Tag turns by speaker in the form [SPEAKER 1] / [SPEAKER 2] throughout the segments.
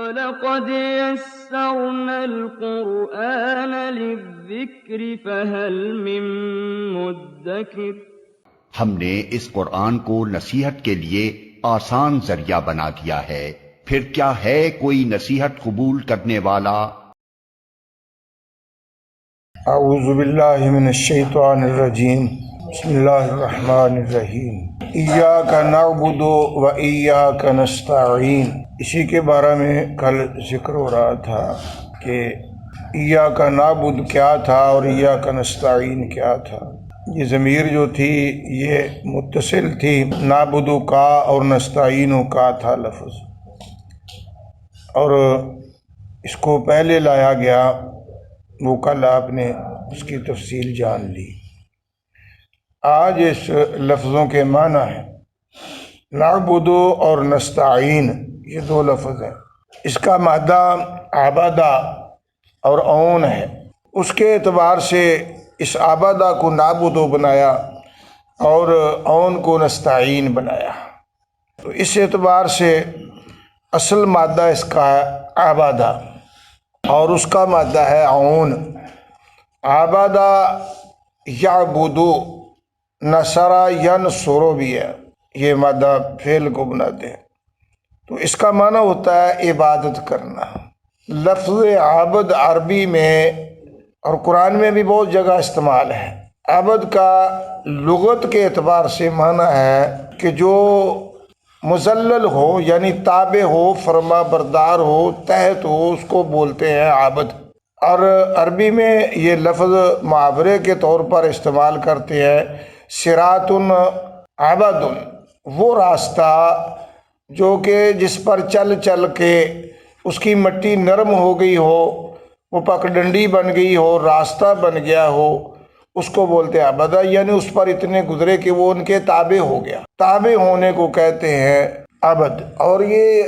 [SPEAKER 1] وَلَقَدْ يَسَّرْنَا الْقُرْآنَ لِلذِّكْرِ فَهَلْ مِن مُّدَّكِرٍ۔
[SPEAKER 2] ہم نے اس قرآن کو نصیحت کے لیے آسان ذریعہ بنا دیا ہے، پھر کیا ہے کوئی نصیحت قبول کرنے والا؟
[SPEAKER 3] اعوذ باللہ من الشیطان الرجیم، بسم اللہ الرحمن الرحیم۔ ایاک نعبد و ایاک نستعین، اسی کے بارے میں کل ذکر ہو رہا تھا کہ ایاک نعبد کیا تھا اور ایاک نستعین کیا تھا۔ یہ ضمیر جو تھی یہ متصل تھی، نعبد کا اور نستعین کا تھا لفظ، اور اس کو پہلے لایا گیا، وہ کل آپ نے اس کی تفصیل جان لی۔ آج اس لفظوں کے معنی ہیں۔ نعبد اور نستعین یہ دو لفظ ہیں، اس کا مادہ عبادہ اور اون ہے۔ اس کے اعتبار سے اس عبادہ کو نعبد بنایا اور اون کو نستعین بنایا، تو اس اعتبار سے اصل مادہ اس کا ہے عبادہ اور اس کا مادہ ہے اون۔ عبادہ یعبدو، نصرہ ینصرو بھی ہے، یہ مادہ فعل کو بناتے ہیں، تو اس کا معنی ہوتا ہے عبادت کرنا۔ لفظ عبد عربی میں اور قرآن میں بھی بہت جگہ استعمال ہے۔ عبد کا لغت کے اعتبار سے معنی ہے کہ جو مذلل ہو، یعنی تابع ہو، فرما بردار ہو، تحت ہو، اس کو بولتے ہیں عبد۔ اور عربی میں یہ لفظ محاورے کے طور پر استعمال کرتے ہیں، صراط عبد، وہ راستہ جو کہ جس پر چل چل کے اس کی مٹی نرم ہو گئی ہو، وہ پگڈنڈی بن گئی ہو، راستہ بن گیا ہو، اس کو بولتے ہیں عبدہ، یعنی اس پر اتنے گزرے کہ وہ ان کے تابع ہو گیا، تابع ہونے کو کہتے ہیں عبد۔ اور یہ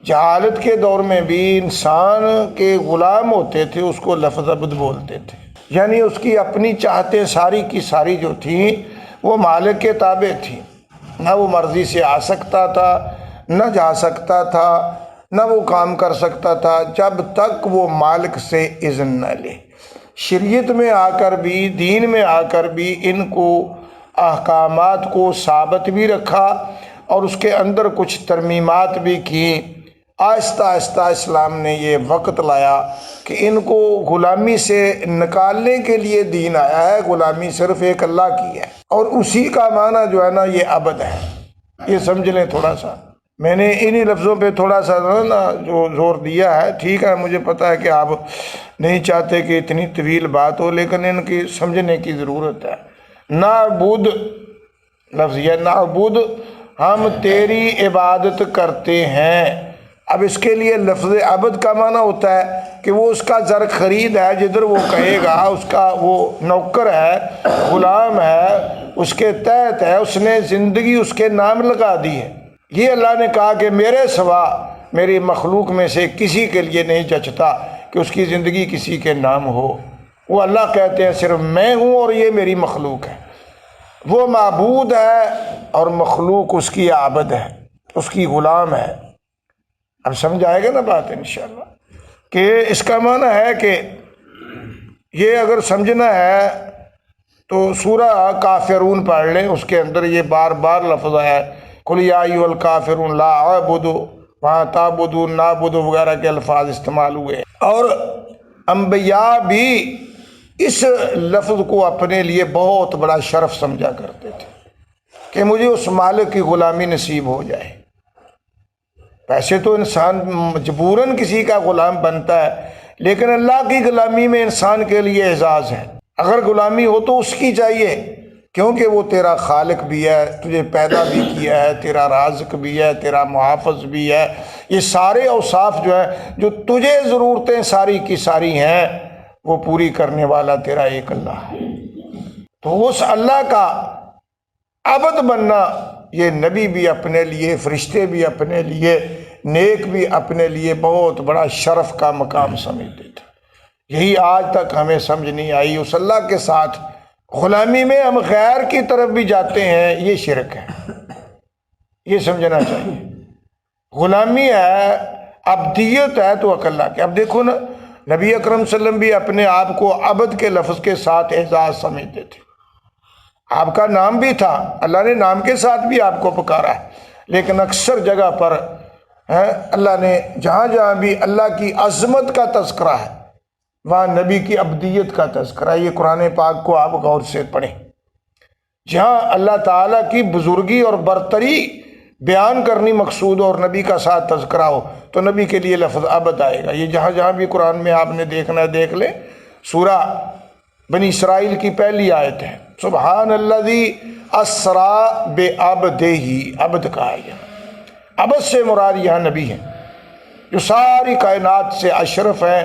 [SPEAKER 3] جہالت کے دور میں بھی انسان کے غلام ہوتے تھے، اس کو لفظ عبد بولتے تھے، یعنی اس کی اپنی چاہتیں ساری کی ساری جو تھیں وہ مالک کے تابع تھیں، نہ وہ مرضی سے آ سکتا تھا، نہ جا سکتا تھا، نہ وہ کام کر سکتا تھا جب تک وہ مالک سے اذن نہ لے۔ شریعت میں آ کر بھی، دین میں آ کر بھی ان کو احکامات کو ثابت بھی رکھا اور اس کے اندر کچھ ترمیمات بھی کی۔ آہستہ آہستہ اسلام نے یہ وقت لایا کہ ان کو غلامی سے نکالنے کے لیے دین آیا ہے، غلامی صرف ایک اللہ کی ہے، اور اسی کا معنی جو ہے نا یہ عبد ہے۔ یہ سمجھ لیں تھوڑا سا، میں نے انہی لفظوں پہ تھوڑا سا نا جو زور دیا ہے، ٹھیک ہے مجھے پتا ہے کہ آپ نہیں چاہتے کہ اتنی طویل بات ہو، لیکن ان کی سمجھنے کی ضرورت ہے۔ نعبد لفظ یہ نعبد، ہم تیری عبادت کرتے ہیں۔ اب اس کے لیے لفظ عبد کا معنی ہوتا ہے کہ وہ اس کا زر خرید ہے، جدھر وہ کہے گا، اس کا وہ نوکر ہے، غلام ہے، اس کے تحت ہے، اس نے زندگی اس کے نام لگا دی ہے۔ یہ اللہ نے کہا کہ میرے سوا میری مخلوق میں سے کسی کے لیے نہیں جچتا کہ اس کی زندگی کسی کے نام ہو۔ وہ اللہ کہتے ہیں صرف میں ہوں اور یہ میری مخلوق ہے۔ وہ معبود ہے اور مخلوق اس کی عابد ہے، اس کی غلام ہے۔ اب سمجھ آئے گا نا بات انشاءاللہ، کہ اس کا معنی ہے کہ یہ اگر سمجھنا ہے تو سورہ کافرون پڑھ لیں، اس کے اندر یہ بار بار لفظ ہے، قل یا ایھا الکافرون لا اعبد، وہاں تعبدون، نعبد وغیرہ کے الفاظ استعمال ہوئے، اور انبیاء بھی اس لفظ کو اپنے لیے بہت بڑا شرف سمجھا کرتے تھے کہ مجھے اس مالک کی غلامی نصیب ہو جائے۔ ویسے تو انسان مجبوراً کسی کا غلام بنتا ہے، لیکن اللہ کی غلامی میں انسان کے لیے اعزاز ہے۔ اگر غلامی ہو تو اس کی چاہیے، کیونکہ وہ تیرا خالق بھی ہے، تجھے پیدا بھی کیا ہے، تیرا رازق بھی ہے، تیرا محافظ بھی ہے۔ یہ سارے اوصاف جو ہیں، جو تجھے ضرورتیں ساری کی ساری ہیں، وہ پوری کرنے والا تیرا ایک اللہ ہے۔ تو اس اللہ کا عبد بننا، یہ نبی بھی اپنے لیے، فرشتے بھی اپنے لیے، نیک بھی اپنے لیے بہت بڑا شرف کا مقام سمجھتے تھے۔ یہی آج تک ہمیں سمجھ نہیں آئی۔ اس اللہ کے ساتھ غلامی میں ہم غیر کی طرف بھی جاتے ہیں، یہ شرک ہے، یہ سمجھنا چاہیے۔ غلامی ہے ابدیت ہے تو اکلا کیا. اب دیکھو نا، نبی اکرم صلی اللہ علیہ وسلم بھی اپنے آپ کو عبد کے لفظ کے ساتھ اعزاز سمجھتے تھے. آپ کا نام بھی تھا، اللہ نے نام کے ساتھ بھی آپ کو پکارا ہے، لیکن اکثر جگہ پر اللہ نے جہاں جہاں بھی اللہ کی عظمت کا تذکرہ ہے وہاں نبی کی عبدیت کا تذکرہ ہے. یہ قرآن پاک کو آپ غور سے پڑھیں. جہاں اللہ تعالیٰ کی بزرگی اور برتری بیان کرنی مقصود اور نبی کا ساتھ تذکرہ ہو تو نبی کے لیے لفظ عبد آئے گا. یہ جہاں جہاں بھی قرآن میں آپ نے دیکھنا ہے دیکھ لیں. سورہ بنی اسرائیل کی پہلی آیت ہے، سبحان الذی اسرا بعبدہ، عبد کہا ہے. عبد سے مراد یہاں نبی ہیں جو ساری کائنات سے اشرف ہیں،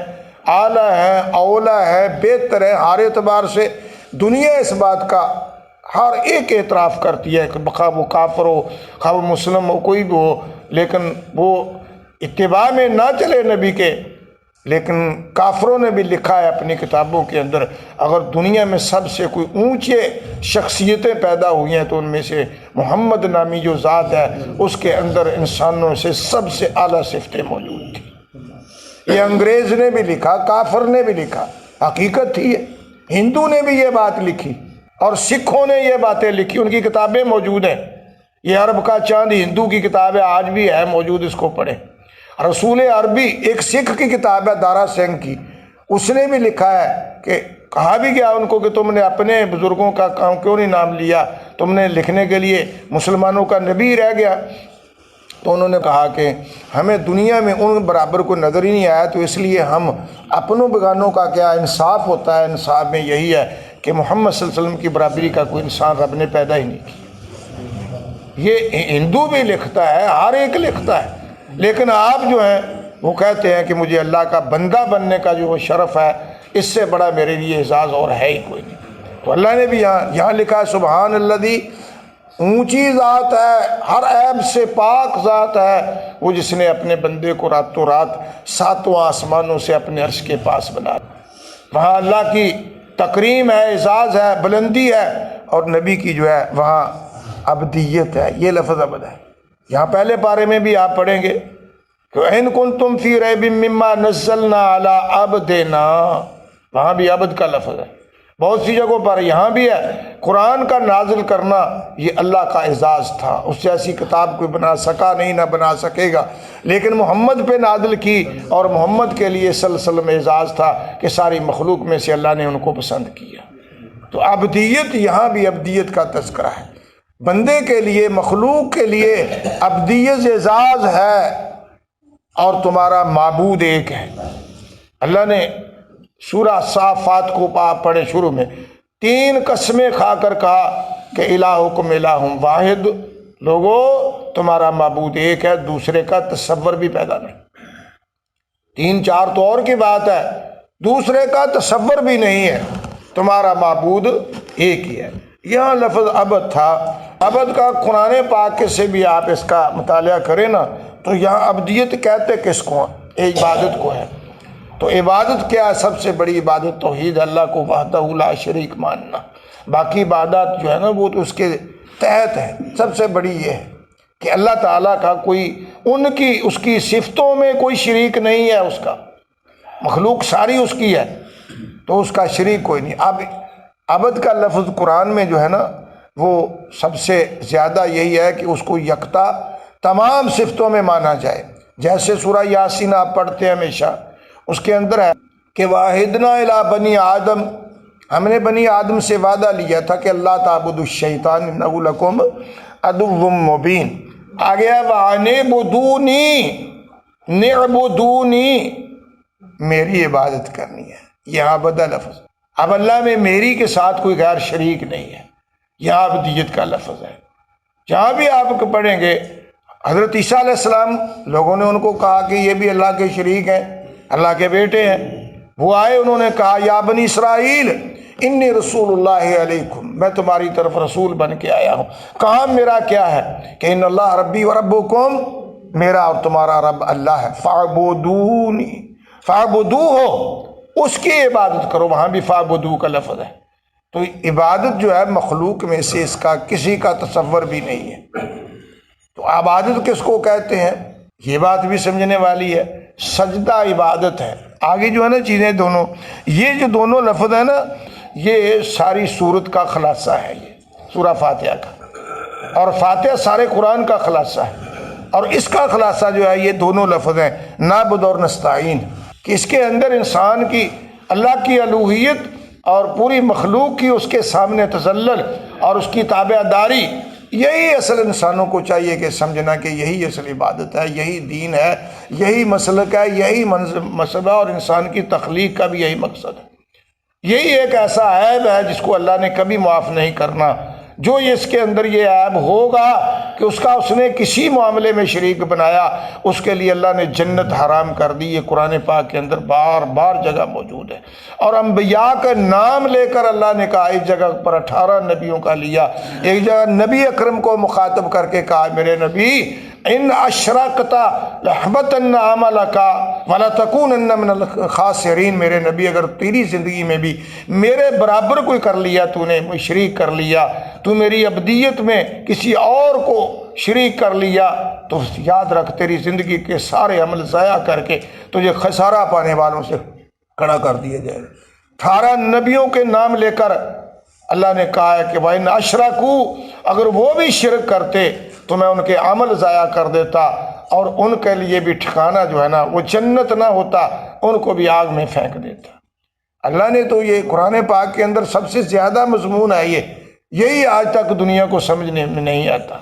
[SPEAKER 3] اعلیٰ ہیں، اولا ہیں، بہتر ہیں. ہر اعتبار سے دنیا اس بات کا ہر ایک اعتراف کرتی ہے کہ خواہ وہ کافر ہو خواہ وہ مسلم ہو کوئی بھی ہو، لیکن وہ اتباع میں نہ چلے نبی کے. لیکن کافروں نے بھی لکھا ہے اپنی کتابوں کے اندر، اگر دنیا میں سب سے کوئی اونچے شخصیتیں پیدا ہوئی ہیں تو ان میں سے محمد نامی جو ذات ہے اس کے اندر انسانوں سے سب سے اعلیٰ صفتیں موجود تھیں. یہ انگریز نے بھی لکھا، کافر نے بھی لکھا، حقیقت تھی. ہندو نے بھی یہ بات لکھی اور سکھوں نے یہ باتیں لکھی، ان کی کتابیں موجود ہیں. یہ عرب کا چاند ہندو کی کتاب ہے، آج بھی ہے موجود، اس کو پڑھیں. رسول عربی ایک سکھ کی کتاب ہے دارا سنگھ کی، اس نے بھی لکھا ہے کہ کہا بھی گیا ان کو کہ تم نے اپنے بزرگوں کا کام کیوں نہیں نام لیا، تم نے لکھنے کے لیے مسلمانوں کا نبی رہ گیا. تو انہوں نے کہا کہ ہمیں دنیا میں ان برابر کو نظر ہی نہیں آیا، تو اس لیے ہم اپنوں بگانوں کا کیا انصاف ہوتا ہے. انصاف میں یہی ہے کہ محمد صلی اللہ علیہ وسلم کی برابری کا کوئی انسان رب نے پیدا ہی نہیں کیا. یہ ہندو بھی لکھتا ہے، ہر ایک لکھتا ہے. لیکن آپ جو ہیں وہ کہتے ہیں کہ مجھے اللہ کا بندہ بننے کا جو وہ شرف ہے، اس سے بڑا میرے لیے اعزاز اور ہے ہی کوئی نہیں. تو اللہ نے بھی یہاں لکھا ہے سبحان الذی، اونچی ذات ہے، ہر عیب سے پاک ذات ہے وہ جس نے اپنے بندے کو راتوں رات ساتواں آسمانوں سے اپنے عرش کے پاس بنا. وہاں اللہ کی تکریم ہے، اعزاز ہے، بلندی ہے، اور نبی کی جو ہے وہاں عبدیت ہے. یہ لفظ عبد ہے. یہاں پہلے پارے میں بھی آپ پڑھیں گے کہ ان کنتم فی ریب مما نزلنا علی عبدنا، وہاں بھی عبد کا لفظ ہے. بہت سی جگہوں پر یہاں بھی ہے. قرآن کا نازل کرنا یہ اللہ کا اعزاز تھا، اس سے ایسی کتاب کوئی بنا سکا نہیں، نہ بنا سکے گا. لیکن محمد پہ نازل کی اور محمد کے لیے صلی اللہ علیہ وسلم اعزاز تھا کہ ساری مخلوق میں سے اللہ نے ان کو پسند کیا. تو عبدیت یہاں بھی عبدیت کا تذکرہ ہے. بندے کے لیے، مخلوق کے لیے عبدیت اعزاز ہے اور تمہارا معبود ایک ہے. اللہ نے سورہ صافات کو آپ پڑھے شروع میں 3 قسمیں کھا کر کہا کہ الہکم الہ واحد، لوگو تمہارا معبود ایک ہے، دوسرے کا تصور بھی پیدا نہیں. 3 4 تو اور کی بات ہے، دوسرے کا تصور بھی نہیں ہے، تمہارا معبود ایک ہی ہے. یہاں لفظ عبد تھا. عبد کا قرآن پاک سے بھی آپ اس کا مطالعہ کریں نا تو یہاں عبدیت کہتے کس کو ہیں؟ عبادت کو ہے. تو عبادت کیا ہے؟ سب سے بڑی عبادت توحید، اللہ کو وحدہ لا شریک ماننا. باقی عبادات جو ہے نا وہ تو اس کے تحت ہے. سب سے بڑی یہ ہے کہ اللہ تعالیٰ کا کوئی اس کی صفتوں میں کوئی شریک نہیں ہے. اس کا مخلوق ساری اس کی ہے تو اس کا شریک کوئی نہیں. اب عبد کا لفظ قرآن میں جو ہے نا وہ سب سے زیادہ یہی ہے کہ اس کو یکتا تمام صفتوں میں مانا جائے. جیسے سورہ یاسین آپ پڑھتے ہیں ہمیشہ، اس کے اندر ہے کہ واحدنا الی بنی آدم، ہم نے بنی آدم سے وعدہ لیا تھا کہ اللہ تعبدوا الشیطان انہ لکم عدو مبین. آگے نعبدونی، میری عبادت کرنی ہے. یہاں عبد لفظ. اب اللہ میں میری کے ساتھ کوئی غیر شریک نہیں ہے. یہاں عبدیت کا لفظ ہے. جہاں بھی آپ پڑھیں گے حضرت عیسیٰ علیہ السلام، لوگوں نے ان کو کہا کہ یہ بھی اللہ کے شریک ہیں، اللہ کے بیٹے ہیں. وہ آئے، انہوں نے کہا یا بنی اسرائیل انی رسول اللہ علیکم، میں تمہاری طرف رسول بن کے آیا ہوں. کام میرا کیا ہے کہ ان اللہ ربی و ربکم، میرا اور تمہارا رب اللہ ہے. فاعبدونی، فاعبدو ہو، اس کی عبادت کرو. وہاں بھی فاعبدو کا لفظ ہے. تو عبادت جو ہے مخلوق میں سے اس کا کسی کا تصور بھی نہیں ہے. تو عبادت کس کو کہتے ہیں؟ یہ بات بھی سمجھنے والی ہے۔ سجدہ عبادت ہے۔ آگے جو ہے نا چیزیں دونوں، یہ جو دونوں لفظ ہیں نا، یہ ساری سورت کا خلاصہ ہے، یہ سورہ فاتحہ کا، اور فاتحہ سارے قرآن کا خلاصہ ہے۔ اور اس کا خلاصہ جو ہے یہ دونوں لفظ ہیں، نعبد اور نستعین، کہ اس کے اندر انسان کی اللہ کی الوہیت اور پوری مخلوق کی اس کے سامنے تذلل اور اس کی تابع داری، یہی اصل انسانوں کو چاہیے کہ سمجھنا کہ یہی اصل عبادت ہے، یہی دین ہے، یہی مسلک ہے، یہی مذہب ہے، اور انسان کی تخلیق کا بھی یہی مقصد ہے۔ یہی ایک ایسا عیب ہے جس کو اللہ نے کبھی معاف نہیں کرنا۔ جو اس کے اندر یہ عیب ہوگا کہ اس کا اس نے کسی معاملے میں شریک بنایا، اس کے لیے اللہ نے جنت حرام کر دی۔ یہ قرآن پاک کے اندر بار بار جگہ موجود ہے، اور انبیاء کا نام لے کر اللہ نے کہا، ایک جگہ پر 18 نبیوں کا لیا، ایک جگہ نبی اکرم کو مخاطب کر کے کہا، میرے نبی ان اشرکت لحبطن عملک ولتکونن من الخاسرین، میرے نبی اگر تیری زندگی میں بھی میرے برابر کوئی کر لیا، تو نے شریک کر لیا، تو میری عبدیت میں کسی اور کو شریک کر لیا، تو یاد رکھ تیری زندگی کے سارے عمل ضائع کر کے تجھے خسارہ پانے والوں سے کھڑا کر دیا جائے۔ 18 نبیوں کے نام لے کر اللہ نے کہا ہے کہ وَإِنْ أَشْرَكُوا، اگر وہ بھی شرک کرتے تو میں ان کے عمل ضائع کر دیتا، اور ان کے لیے بھی ٹھکانہ جو ہے نا وہ جنت نہ ہوتا، ان کو بھی آگ میں پھینک دیتا۔ اللہ نے تو یہ قرآن پاک کے اندر سب سے زیادہ مضمون ہے، یہی آج تک دنیا کو سمجھنے میں نہیں آتا۔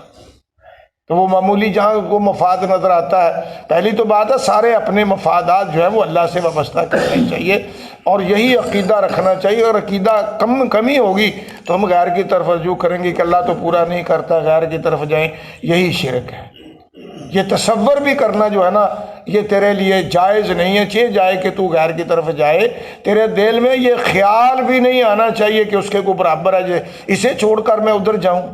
[SPEAKER 3] تو وہ معمولی جہاں کو مفاد نظر آتا ہے، پہلی تو بات ہے سارے اپنے مفادات جو ہے وہ اللہ سے وابستہ کرنے چاہیے، اور یہی عقیدہ رکھنا چاہیے۔ اور عقیدہ کمی ہوگی تو ہم غیر کی طرف رجوع کریں گے کہ اللہ تو پورا نہیں کرتا، غیر کی طرف جائیں، یہی شرک ہے۔ یہ تصور بھی کرنا جو ہے نا یہ تیرے لیے جائز نہیں ہے، چاہے جائے کہ تو غیر کی طرف جائے، تیرے دل میں یہ خیال بھی نہیں آنا چاہیے کہ اس کے کو برابر ہے، اسے چھوڑ کر میں ادھر جاؤں۔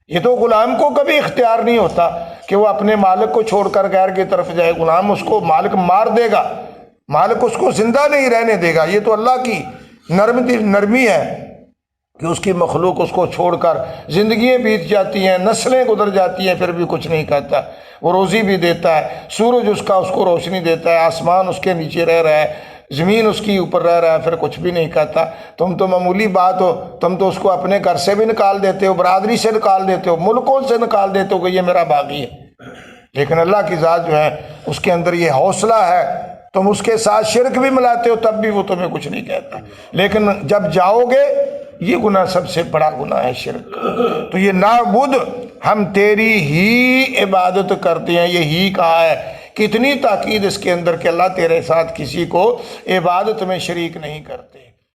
[SPEAKER 3] یہ تو غلام کو کبھی اختیار نہیں ہوتا کہ وہ اپنے مالک کو چھوڑ کر غیر کی طرف جائے۔ غلام اس کو مالک مار دے گا، مالک اس کو زندہ نہیں رہنے دے گا۔ یہ تو اللہ کی نرمی ہے کہ اس کی مخلوق اس کو چھوڑ کر زندگیاں بیت جاتی ہیں، نسلیں گزر جاتی ہیں، پھر بھی کچھ نہیں کہتا۔ وہ روزی بھی دیتا ہے، سورج اس کو روشنی دیتا ہے، آسمان اس کے نیچے رہ رہا ہے، زمین اس کی اوپر رہ رہا ہے، پھر کچھ بھی نہیں کہتا۔ تم تو معمولی بات ہو، تم تو اس کو اپنے گھر سے بھی نکال دیتے ہو، برادری سے نکال دیتے ہو، ملکوں سے نکال دیتے ہو کہ یہ میرا باغی ہے۔ لیکن اللہ کی ذات جو ہے اس کے اندر یہ حوصلہ ہے، تم اس کے ساتھ شرک بھی ملاتے ہو تب بھی وہ تمہیں کچھ نہیں کہتا۔ لیکن جب جاؤ گے، یہ گناہ سب سے بڑا گناہ ہے شرک۔ تو یہ نعبد، ہم تیری ہی عبادت کرتے ہیں، یہ ہی کہا ہے، کتنی تاکید اس کے اندر کہ اللہ تیرے ساتھ کسی کو عبادت میں شریک نہیں کرتے۔